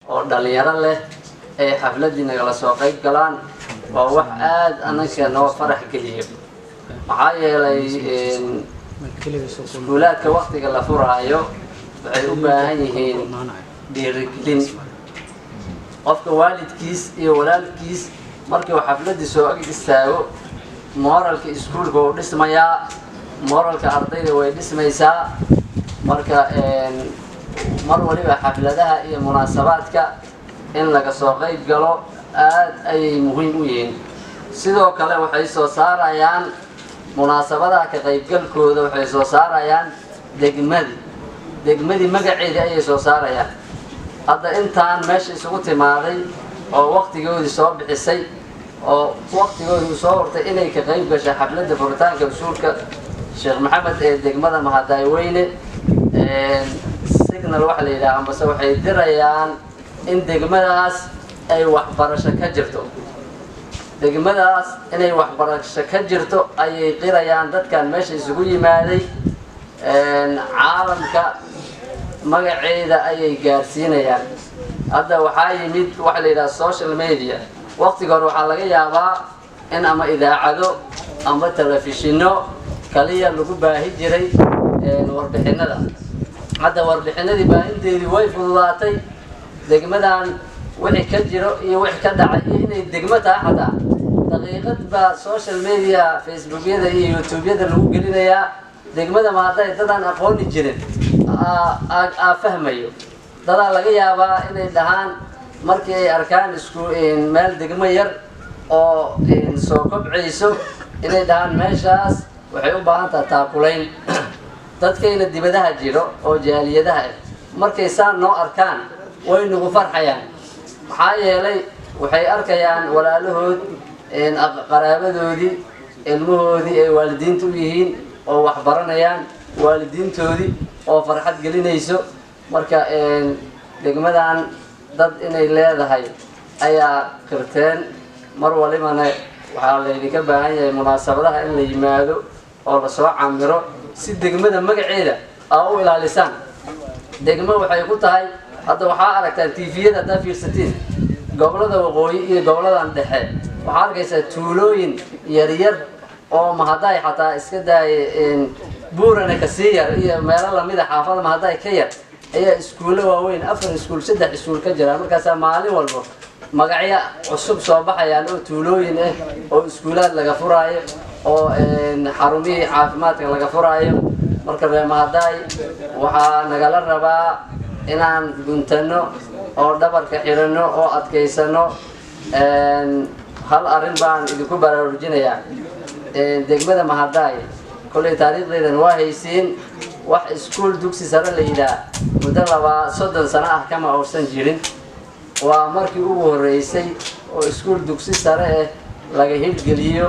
oo dhalinyaro leh ee xafladii nagala soo qayb galaan waa wax aad anaga noo farax geliyo maxaa yeelay iskuulaadka waqtiga la furaayo waxay u baahan yihiin dhiirigelin qofka waalidkiis iyo walaalkiis markii uu xafladii soo ag istaago moralka iskuulka wuu dhismayaa moralka ardayda way dhismaysaa marka mar waliba xafladaha iyo munaasabaadka in laga soo qayb galo aad ayay muhiim u yihiin sidoo kale waxay soo saarayaan munaasabadaha ka qaybgalkooda waxay soo saarayaan degmadii magaceeda ayay soo saarayaan hadda intaan meesha isugu timaaday oo waqtigoodii soo bixisay oo waqtigoodii soo hortay inay ka qayb gashay xafladda furitaanka usuulka sheekh maxamed ee degmada Mahadaay Weyne signal waxa la yiraahdo amase waxay dirayaan in degmadaas ay waxbarasho ka jirto degmadaas inay waxbarasho ka jirto ayay qirayaan dadkan meesha isugu yimaaday caalamka magaceeda ayay gaarsiinayaan hadda waxaa yimid waxa la yiraahdo social media waqtiga hore waxaa laga yaabaa in ama idaacado ama telefishinno kaliya lagu baahi jiray warbixinada hadda warbixinadii baahinteedii way fududaatay degmadan wixii ka jiro iyo wixii ka dhacay inay degmo tahay xataa daqiiqad baa social media facebookyada iyo youtubeyada lagu gelinayaa degmada Mahadaay dadaan aqooni jirin fahmayo dadaa laga yaabaa inay dhahaan markii ay arkaan isku meel degmo yar oo soo kobcayso inay dhahaan meeshaas waxay u baahan tahay taakulayn dadkayna dibadaha jiro oo jaaliyadaha markay saan noo arkaan way nagu farxayaan maxaa yeelay waxay arkayaan walaalahood qaraabadoodii ilmahoodii ay waalidiintu u yihiin oo wax baranayaan waalidiintoodii oo farxad gelinayso marka degmadan dad inay leedahay ayaa qirteen mar walibana waxaa laydinka baahan yahay munaasabadaha in la yimaado oo la soo camiro si degmada magaceeda aa u ilaalisaan degmo waxay ku tahay hadda waxaa aragtaan tviyada haddaa fiirsatiin gobolada waqooyi iyo goboladan dhexe waxaa arkaysaa tuulooyin yaryar oo Mahadaay xataa iska daayay buurana ka sii yar iyo meelo lamid ah xaafada Mahadaay ka yar ayaa iskuulo waaweyn 4 iskuul 3 iskuul ka jira markaas maalin walba magacyo cusub soo baxayaan oo tuulooyin ah oo iskuulaad laga furaayo oo xarumihii caafimaadka laga furaayo marka Mahadaay waxaa nagala rabaa inaan guntano oo dhabarka xirano oo adkaysano hal arrin baan idinku baraarujinayaa degmada Mahadaay kulay taariikhdeedan waa haysiin wax iskuul dugsi sare la yiraahdo muddo 30 sano ah kama uusan jirin waa markii ugu horeysay oo iskuul dugsi sare laga hirgeliyo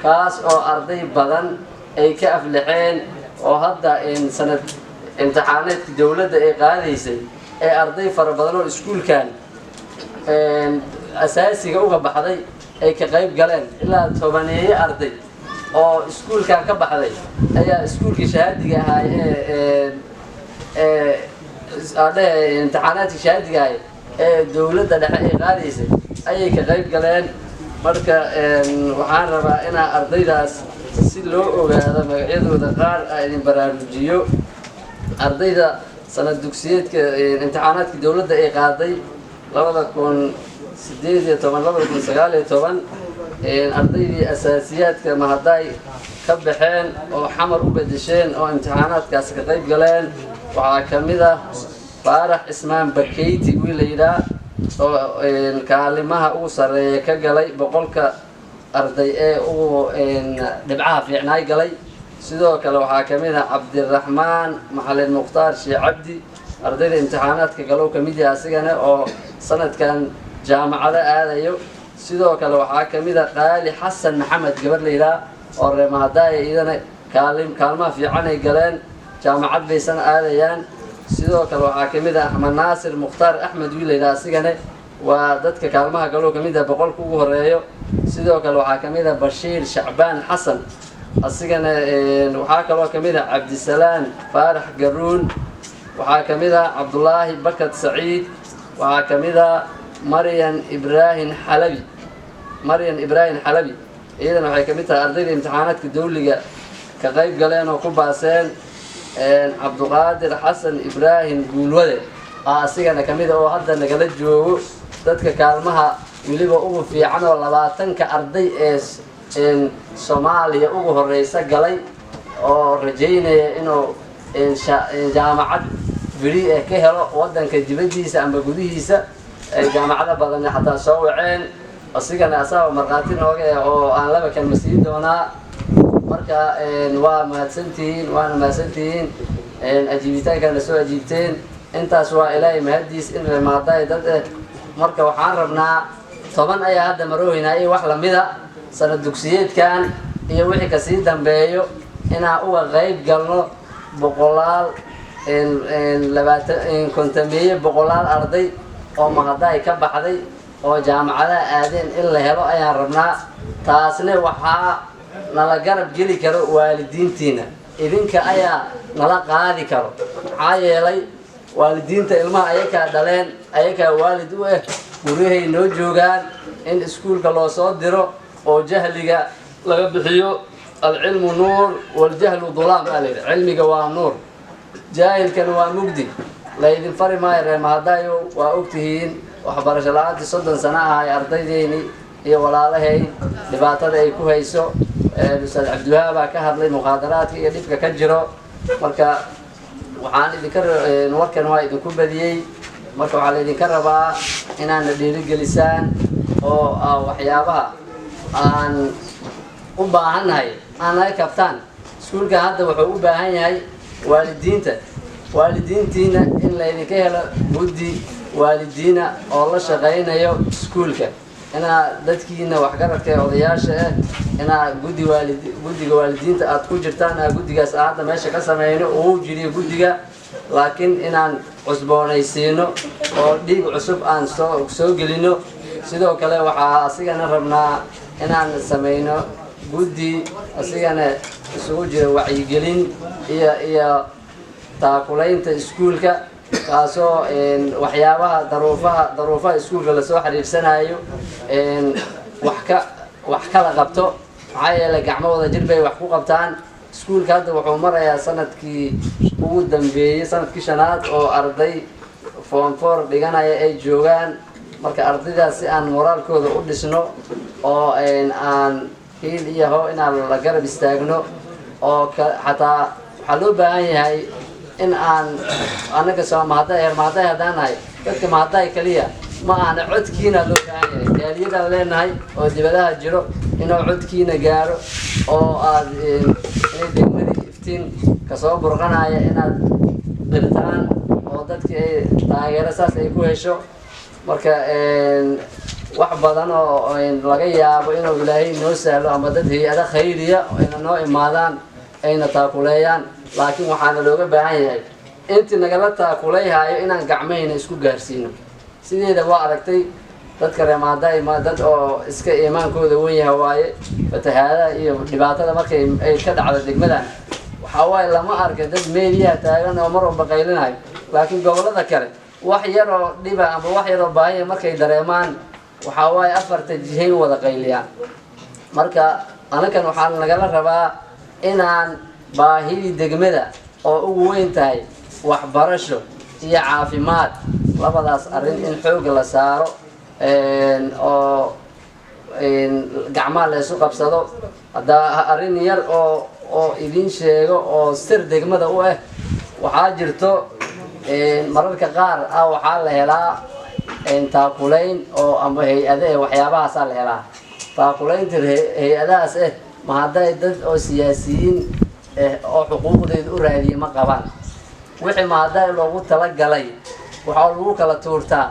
kaas oo arday badan ay ka aflaxeen oo hadda sanad imtixaanaadka dawladda ay qaadaysay ee arday fara badan oo iskuulkan asaasiga uga baxday ay ka qayb galeen ilaa 10 arday oo iskuulkan ka baxday ayaa iskuulkii shahaadiga ahaa imtixaanaadkii shahaadiga ahaa ee dawladda dhexe ay qaadaysay ayay ka qayb galeen marka waxaan rabaa inaa ardaydaas si loo ogaado magacyadooda qaar idin baraarujiyo ardayda sanad dugsiyeedka imtixaanaadkii dawladda ay qaaday 2018 ardaydii asaasiyaadka Mahadaay ka baxeen oo xamar u bedesheen oo imtixaanaadkaas ka qayb galeen waxaa kamid ah Faarax Ismaan Bakeyti wiil la oo kaalimaha ugu sareeya ka galay 100ka arday ee ugu dhibcaha fiicnay galay sidoo kale waxaa kamid ah Cabdiraxmaan Maxalin Muqtaar Sheekh Cabdi ardayda imtixaanaadka galow kamid yahay asigana oo sanadkan jaamacada aadayo sidoo kale waxaa kamid ah Qaali Xasan Maxamed gabar la oo reer Mahadaay iyadana kaalmaha fiican ay galeen jaamacad baysan aadayaan sidoo kale waxaa kamid ah Axmed Naasir Muqtaar Axmed wiil la asigana waa dadka kaalmaha galow kamid ah 100 ugu horeeyo sidoo kale waxaa kamid ah Bashiir Shacbaan Xasan asigana waxaa kaloo kamid ah Cabdisalaan Faarax Garuun waxaa kamid ah Cabdullaahi Bakad Saciid وكمذا مريم إبراهيم حلبي إذن waxay kamid tahay ardayda imtixaanaadka dawliga ka qayb galeen oo ku baaseen Cabduqaadir Xasan Ibraahim Guulwade asigana kamid oo hadda nagala joogo dadka kaalmaha wiliba ugu fiican oo 20ka arday ee Soomaaliya ugu horeysa galay oo rajeynaya inuu jaamacad bari ka helo wadanka dibadiisa ama gudihiisa jaamacada badan xataa soo waceen asigana asaaba marqaati nooga oo aan laba kan masiin doonaa marka waa mahadsantihiin ajiibitaanka la soo ajiibteen intaas waa ilaahay mahadiis in la maaday dad marka waxaan rabnaa 10 ayaa hadda marooyinay wax lamida sanad dugsiyeedkan iyo wixii ka sii dambeeyo inaan uga qayb galno boqolaal boqolaal arday oo mahaday ka baxday oo jaamacada aadeen in la helo ayaan rabnaa taasna waxaa nala garab geli karo waalidiintiina idinka ayaa nala qaadi karo maxaa yeelay waalidiinta ilmaha ayaga dhaleen ayaga waalid u guriyahay noo joogaan in iskuulka loo soo diro oo jahliga laga bixiyo العلم نور والجهل ظلام عليه علمك ونور جاهل كان ومجدي لا يدين فري ما يرى ما هدايو وأكتهين وحبرش العادي صدًا سنة هاي أرضيني هي ولا لهي لبعضها يكون هيسو الأستاذ عبد الوهاب كهر لي مخاطرات هي ديفك كجرو مركا وحان ذكر نورك نواي يكون بديي مركا على ذكر بقى إن أنا ديرج لسان أو وحيابها عن وباهن هاي أنا كابتن سكول كهذا وحقوق باهن هاي والدينتنا إن لا يذكر بدي والدينا الله شغالين يو سكول ك أنا دتكينا وحجرت كأضياش أنا بدي والدين أتكوجرتان بدي جالس قاعد ماشي كسمينه أو جري بدي جا لكن أنا عصبان يسينه أو ديك عصب أن سو جلينه سيدا وكله وحاسينا ربنا أنا سمينه بدي أسينا سوجر وعي جلين هي تاكلين تسكول ك كاسو waxyaabaha daruufaha iskuulka la soo xiriirsanayo wax kala qabto maxaa yeelay gacmahooda jir bay wax ku qabtaan iskuulka hadda wuxuu marayaa sanadkii ugu dambeeyay sanadkii shanaad oo arday form 4 dhiganaya ay joogaan marka ardaydaas si aan moraalkooda u dhisno oo aan hiil iyo hoo inaan la garab istaagno oo xataa waxaa loo baahan yahay in aan anaga soo maaday hadanahay dadka maaday kaliya ma aan codkiina loo baahan yahay gaaliyada leenahay oo dibadaha jiro inuu codkiina gaaro oo aad inay degmadii iftiin ka soo burqanaya inaad qirtaan oo dadka ay taageero saas ay ku hesho marka wax badan oo laga yaabo inuu ilaahay noo sahlo ama dad hay'ada khayriya oo noo imaadaan ayna taakuleeyaan laakiin waxaana looga baahan yahay intii nagala taakuleeyahay inaan gacmahayna isku gaarsiino sideeda waa aragtay dadka reemaaday ma dad oo iska iimaankooda weyn yahay waaye fatahaada iyo dhibaatada markay ay ka dhacdo degmadan waxa way lama arka dad meeliya taagan oo mar walba qaylinayo laakiin gobolada kale wax yar oo dhiba ama wax yar oo baahiya markay dareemaan waxa way afarta jihay wada qayliyaan marka anakan waxaan nagala rabaa inaan baahidi degmada oo ugu weyn tahay waxbarasho iyo caafimaad labadaas arin in xoog la saaro oo gacmaha la isu qabsado hada arin yar oo idin sheego oo sir degmada u waxaa jirto mararka qaar waxaa la helaa taakuleyn oo ama hay'adaha waxyaabahaas la helaa taakuleynta hay'adahaas ma haday dad oo siyaasiyiin oo xuquuqdeedu u raadiyay ma qabaan wixii ma haday loogu tala galay waxa lagu kala tuurtaa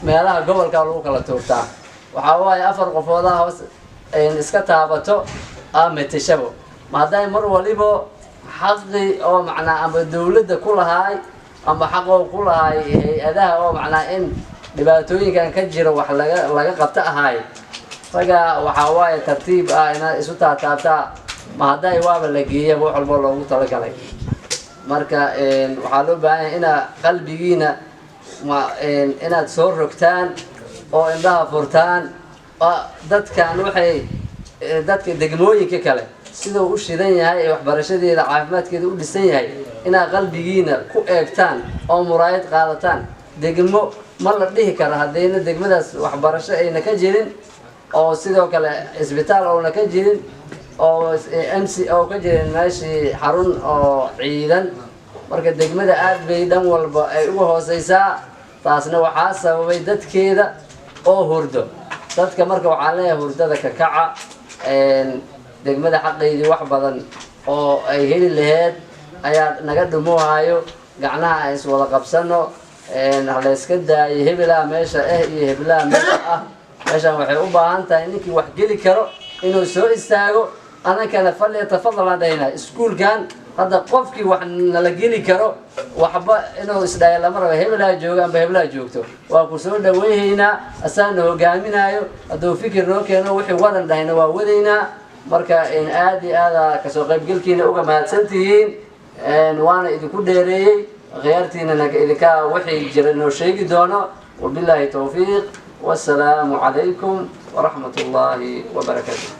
meelaha gobolka lagu kala tuurtaa waxa way afar qofood hoos iska taabato ametishabo ma haday mar waliba xaqi oo macnaa ama dawladda ku lahaay ama xaqo ku lahaay hay'adaha oo macnaa in dhibaatooyinkan ka jira wax laga qabta ahaay raga waxa way tartiib ina isu taataabta ma haday waaba la geeyay wax walba loogu tala galay marka waxa loo baahan yahay ina qalbigiina inaad soo rogtaan oo indhaha furtaan dadkan waxay dadka degmooyinka kale sida uu u shidan yahay ee waxbarashadeeda caafimaadkeeda u dhisan yahay inaad qalbigiina ku eegtaan oo muraayad qaadataan degmo ma la dhihi karo haddayna degmadaas waxbarasho ayna ka jirin oo sidoo kale isbitaal oona ka jirin oo MCO ka jirin meeshii xarun oo ciidan marka degmada aad bay dhan walba ay uga hooseysaa taasna waxaa sababay dadkeeda oo hurdo dadka marka waxaa leeyahay hurdada ka kaca degmada xaqeydii wax badan oo ay heli lahayd ayaa naga dhumuuhayo gacnaha ay is wada qabsano la iska daayo hebelaa meesha iyo hebelaa meesha meeshaan waxay u baahan tahay ninkii wax geli karo inuu soo istaago anakana falyatafadal aan dhahaynaa iskuulkan hadda qofkii wax nala geli karo waxba inuu isdhaaya lama rabo hebelaa jooga amba hebelaa joogto waa ku soo dhaweynaynaa asaana hogaaminayo hadduu fikir noo keeno wixii wadan dhahayna waa wadaynaa marka aad iyo aad kasoo qaybgalkiina uga mahadsantihiin waana idinku dheereeyey khiyaartiinana idinka wixii jira noo sheegi doono wabilaahi tawfiiq والسلام عليكم ورحمة الله وبركاته.